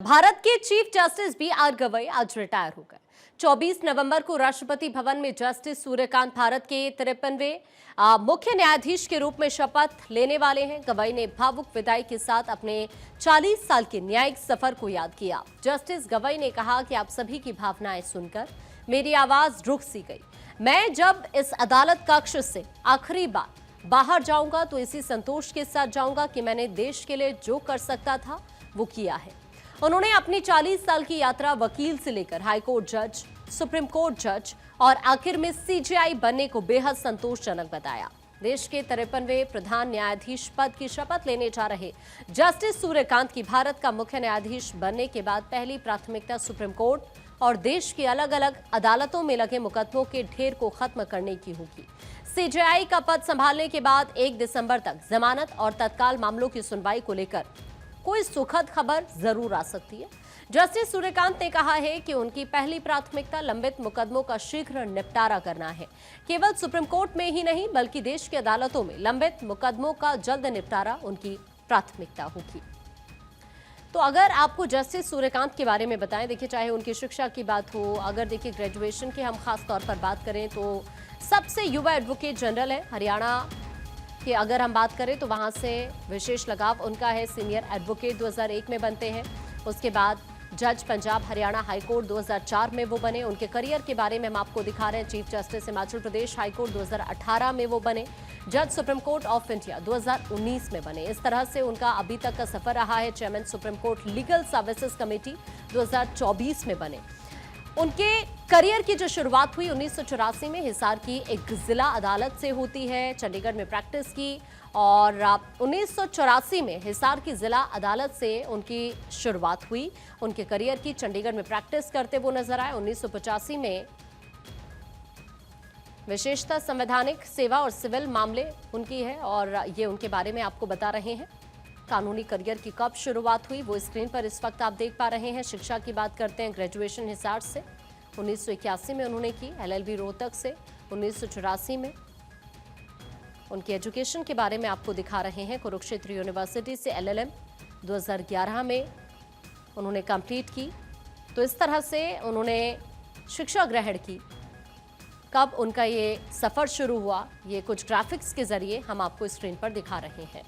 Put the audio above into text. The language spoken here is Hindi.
भारत के चीफ जस्टिस बी.आर. गवई आज रिटायर हो गए। 24 नवंबर को राष्ट्रपति भवन में जस्टिस सूर्यकांत भारत के 53वें मुख्य न्यायाधीश के रूप में शपथ लेने वाले हैं। गवई ने भावुक विदाई के साथ अपने 40 साल के न्यायिक सफर को याद किया। जस्टिस गवई ने कहा कि आप सभी की भावनाएं सुनकर मेरी आवाज रुक सी गई। मैं जब इस अदालत कक्ष से आखिरी बार बाहर जाऊंगा तो इसी संतोष के साथ जाऊंगा कि मैंने देश के लिए जो कर सकता था वो किया है। उन्होंने अपनी 40 साल की यात्रा वकील से लेकर हाईकोर्ट जज, सुप्रीम कोर्ट जज और आखिर में सीजेआई बनने को बेहद संतोषजनक बताया। देश के 53वें प्रधान न्यायाधीश पद की शपथ लेने जा रहे जस्टिस सूर्यकांत की भारत का मुख्य न्यायाधीश बनने के बाद पहली प्राथमिकता सुप्रीम कोर्ट और देश की अलग अलग अदालतों में लगे मुकदमों के ढेर को खत्म करने की होगी। सीजेआई का पद संभालने के बाद 1 दिसंबर तक जमानत और तत्काल मामलों की सुनवाई को लेकर कोई सुखद खबर जरूर आ सकती है। जस्टिस सूर्यकांत ने कहा है कि उनकी पहली प्राथमिकता लंबित मुकदमों का शीघ्र निपटारा करना है। केवल सुप्रीम कोर्ट में ही नहीं बल्कि देश की अदालतों में लंबित मुकदमों का जल्द निपटारा उनकी प्राथमिकता होगी। तो अगर आपको जस्टिस सूर्यकांत के बारे में बताएं, देखिए चाहे उनकी शिक्षा की बात हो, अगर देखिए ग्रेजुएशन की हम खास तौर पर बात करें तो सबसे युवा एडवोकेट जनरल है। हरियाणा कि अगर हम बात करें तो वहां से विशेष लगाव उनका है। सीनियर एडवोकेट 2001 में बनते हैं। उसके बाद जज पंजाब हरियाणा हाईकोर्ट 2004 में वो बने। उनके करियर के बारे में हम आपको दिखा रहे हैं। Chief justice Himachal Pradesh high court 2018 में वो बने। जज सुप्रीम कोर्ट ऑफ इंडिया 2019 में बने। इस तरह से उनका अभी तक का सफर रहा है। Chairman supreme court legal services committee 2024 में बने। उनके करियर की जो शुरुआत हुई 1984 में हिसार की एक जिला अदालत से होती है। चंडीगढ़ में प्रैक्टिस की और 1984 में हिसार की जिला अदालत से उनकी शुरुआत हुई। उनके करियर की चंडीगढ़ में प्रैक्टिस करते वो नजर आए। 1985 में विशेषता संवैधानिक सेवा और सिविल मामले उनकी है और ये उनके बारे में आपको बता रहे हैं। कानूनी करियर की कब शुरुआत हुई वो स्क्रीन पर इस वक्त आप देख पा रहे हैं। शिक्षा की बात करते हैं। ग्रेजुएशन हिसार से 1981 में उन्होंने की। एलएलबी रोहतक से 1984 में। उनकी एजुकेशन के बारे में आपको दिखा रहे हैं। कुरुक्षेत्र यूनिवर्सिटी से एलएलएम 2011 में उन्होंने कंप्लीट की। तो इस तरह से उन्होंने शिक्षा ग्रहण की। कब उनका ये सफर शुरू हुआ ये कुछ ग्राफिक्स के जरिए हम आपको स्क्रीन पर दिखा रहे हैं।